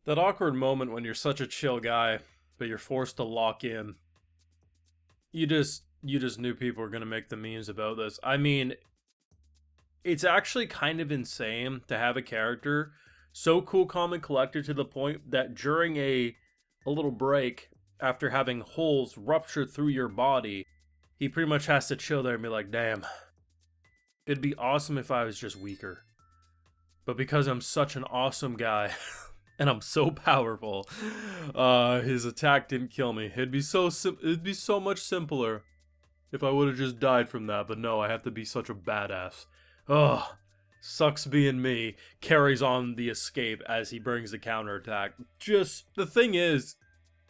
That awkward moment when you're such a chill guy, but you're forced to lock in. You just knew people were gonna make the memes about this. I mean, it's actually kind of insane to have a character so cool, calm, and collected to the point that during a little break, after having holes rupture through your body, he pretty much has to chill there and be like, damn, it'd be awesome if I was just weaker. But because I'm such an awesome guy, and I'm so powerful, his attack didn't kill me. It'd be so much simpler if I would have just died from that, but no, I have to be such a badass. Ugh. Sucks being me. Carries on the escape as he brings the counterattack. Just, the thing is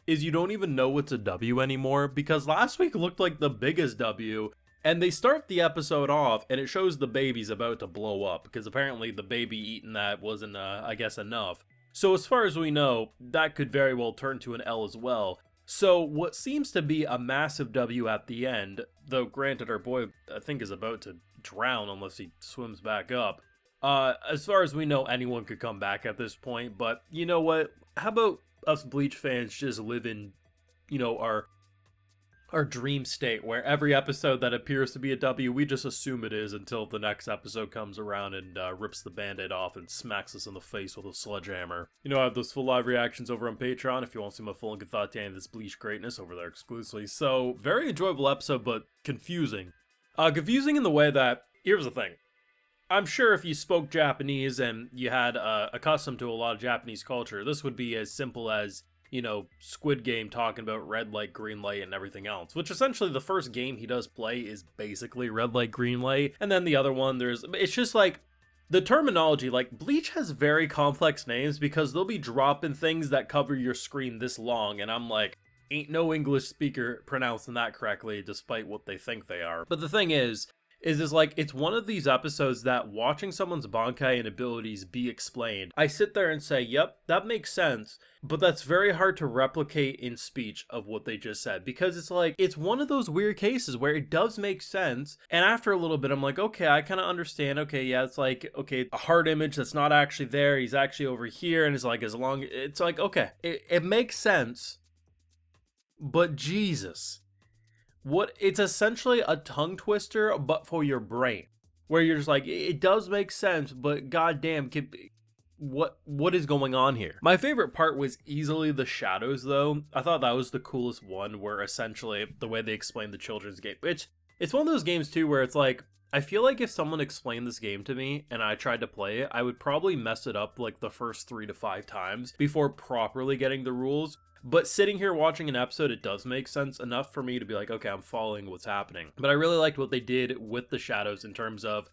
you don't even know what's a W anymore, because last week looked like the biggest W, and they start the episode off, and it shows the baby's about to blow up, because apparently the baby eating that wasn't, I guess, enough. So as far as we know, that could very well turn to an L as well. So what seems to be a massive W at the end, though granted our boy, I think, is about to drown unless he swims back up. As far as we know, anyone could come back at this point, but you know what? How about us Bleach fans just live in, our dream state where every episode that appears to be a W, we just assume it is until the next episode comes around and rips the band-aid off and smacks us in the face with a sledgehammer. You know, I have those full live reactions over on Patreon if you want to see my full and good thought to this Bleach greatness over there exclusively. So, very enjoyable episode, but confusing. Confusing in the way that, here's the thing. I'm sure if you spoke Japanese and you had accustomed to a lot of Japanese culture, this would be as simple as, Squid Game talking about red light, green light, and everything else. Which essentially the first game he does play is basically red light, green light. And then the other one, it's just like, the terminology, like, Bleach has very complex names because they'll be dropping things that cover your screen this long, and I'm like, ain't no English speaker pronouncing that correctly despite what they think they are. But the thing is like, it's one of these episodes that watching someone's bankai and abilities be explained, I sit there and say, yep, that makes sense, but that's very hard to replicate in speech of what they just said, because it's like, it's one of those weird cases where it does make sense, and after a little bit, I'm like, okay, I kind of understand, okay, yeah, it's like, okay, a hard image that's not actually there, he's actually over here, and it's like, it's like, okay, it makes sense, but Jesus. It's essentially a tongue twister, but for your brain, where you're just like, it does make sense, but goddamn, what is going on here? My favorite part was easily the shadows, though. I thought that was the coolest one, where essentially the way they explained the children's game, which it's one of those games too, where it's like, I feel like if someone explained this game to me and I tried to play it, I would probably mess it up like the first 3 to 5 times before properly getting the rules. But sitting here watching an episode, it does make sense enough for me to be like, okay, I'm following what's happening. But I really liked what they did with the shadows in terms of,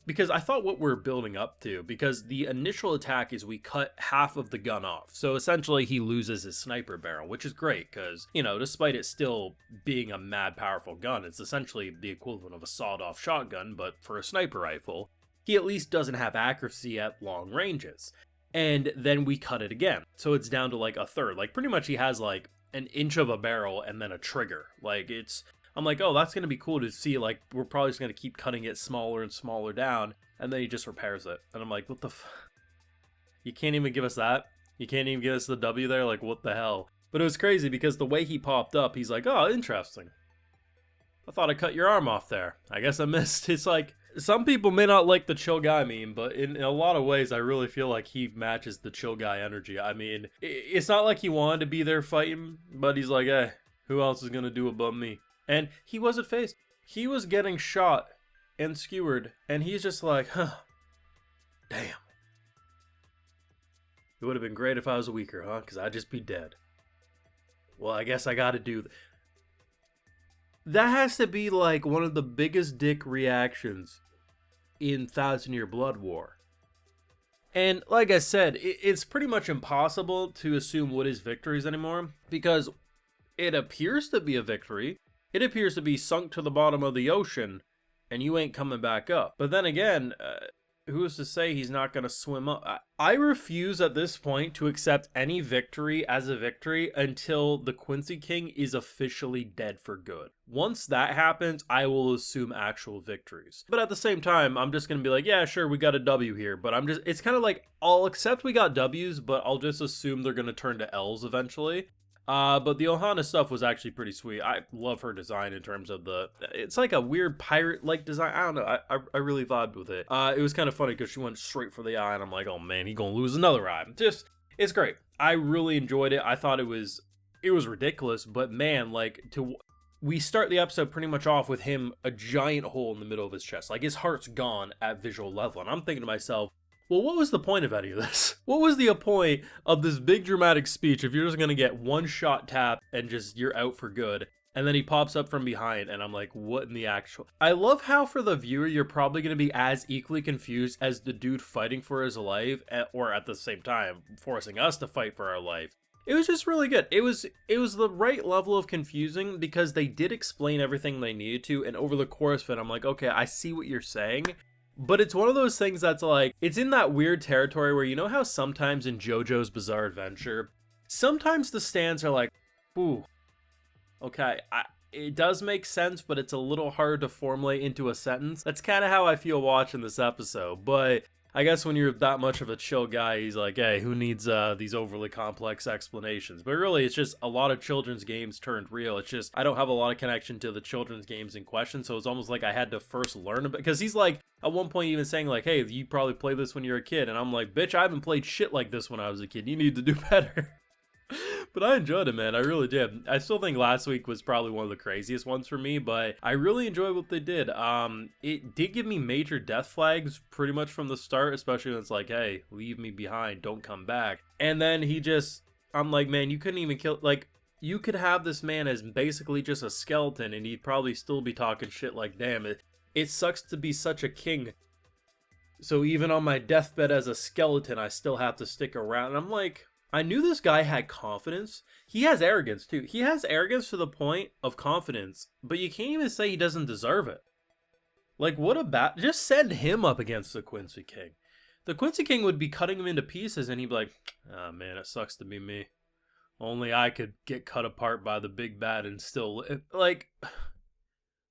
because I thought what we're building up to, because the initial attack is we cut half of the gun off. So essentially he loses his sniper barrel, which is great because, despite it still being a mad powerful gun, it's essentially the equivalent of a sawed-off shotgun, but for a sniper rifle. He at least doesn't have accuracy at long ranges. And then we cut it again. So it's down to like a third. Like pretty much he has like an inch of a barrel and then a trigger. Like I'm like, oh, that's going to be cool to see. Like we're probably just going to keep cutting it smaller and smaller down. And then he just repairs it. And I'm like, what the You can't even give us that? You can't even give us the W there? Like what the hell? But it was crazy because the way he popped up, he's like, oh, interesting. I thought I cut your arm off there. I guess I missed. It's like, some people may not like the chill guy meme, but in a lot of ways, I really feel like he matches the chill guy energy. I mean, it's not like he wanted to be there fighting, but he's like, hey, who else is going to do it but me? And he wasn't phased. He was getting shot and skewered, and he's just like, huh, damn. It would have been great if I was weaker, huh? Because I'd just be dead. Well, I guess I got to do that has to be like one of the biggest dick reactions in 1,000 Year Blood War. And like I said, it's pretty much impossible to assume what is victories anymore, because it appears to be a victory. It appears to be sunk to the bottom of the ocean, and you ain't coming back up. But then again, who's to say he's not going to swim up? I refuse at this point to accept any victory as a victory until the Quincy King is officially dead for good. Once that happens, I will assume actual victories. But at the same time, I'm just going to be like, yeah, sure, we got a W here. But it's kind of like, I'll accept we got W's, but I'll just assume they're going to turn to L's eventually. But the Unohana stuff was actually pretty sweet. I love her design in terms of it's like a weird pirate-like design. I don't know. I really vibed with it. It was kind of funny because she went straight for the eye, and I'm like, oh man, he gonna lose another eye. It's great. I really enjoyed it. I thought it was ridiculous, but man, like, we start the episode pretty much off with him a giant hole in the middle of his chest. Like, his heart's gone at visual level, and I'm thinking to myself, well, what was the point of any of this? What was the point of this big dramatic speech if you're just going to get one shot tap and just you're out for good? And then he pops up from behind and I'm like, what in the actual... I love how for the viewer, you're probably going to be as equally confused as the dude fighting for his life, or at the same time, forcing us to fight for our life. It was just really good. It was the right level of confusing because they did explain everything they needed to, and over the course of it, I'm like, okay, I see what you're saying. But it's one of those things that's like, it's in that weird territory where you know how sometimes in JoJo's Bizarre Adventure, sometimes the stands are like, ooh, okay, it does make sense, but it's a little hard to formulate into a sentence. That's kind of how I feel watching this episode, but I guess when you're that much of a chill guy, he's like, hey, who needs these overly complex explanations? But really, it's just a lot of children's games turned real. It's just, I don't have a lot of connection to the children's games in question, so it's almost like I had to first learn about, because he's like, at one point even saying like, hey, you probably played this when you were a kid, and I'm like, bitch, I haven't played shit like this when I was a kid. You need to do better. But I enjoyed it, man. I really did. I still think last week was probably one of the craziest ones for me, but I really enjoyed what they did. It did give me major death flags pretty much from the start, especially when it's like, hey, leave me behind, don't come back. And then I'm like, man, you couldn't even kill, like, you could have this man as basically just a skeleton, and he'd probably still be talking shit like, damn, it sucks to be such a king. So even on my deathbed as a skeleton, I still have to stick around. And I'm like, I knew this guy had confidence. He has arrogance too. He has arrogance to the point of confidence, but you can't even say he doesn't deserve it. Like, what about, just send him up against the Quincy King. The Quincy King would be cutting him into pieces, and he'd be like, ah, man, it sucks to be me. Only I could get cut apart by the big bad and still live. Like,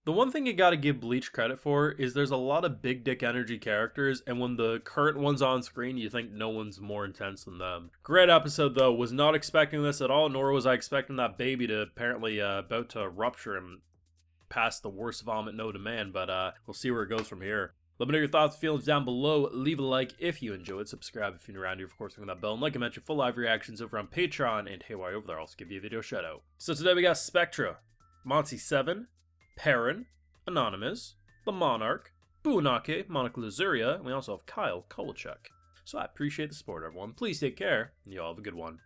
the one thing you gotta give Bleach credit for is there's a lot of big dick energy characters, and when the current one's on screen, you think no one's more intense than them. Great episode though, was not expecting this at all, nor was I expecting that baby to apparently about to rupture and pass the worst vomit known to man, but we'll see where it goes from here. Let me know your thoughts and feelings down below. Leave a like if you enjoyed. Subscribe if you're new around here. Of course, ring that bell. And like I mentioned, full live reactions over on Patreon. And hey, while you're over there, I'll also give you a video shout out. So today we got Spectra, Monty7, Perrin, Anonymous, The Monarch, Buonake, Monica Lazuria, and we also have Kyle Kolachuk. So I appreciate the support, everyone. Please take care, and you all have a good one.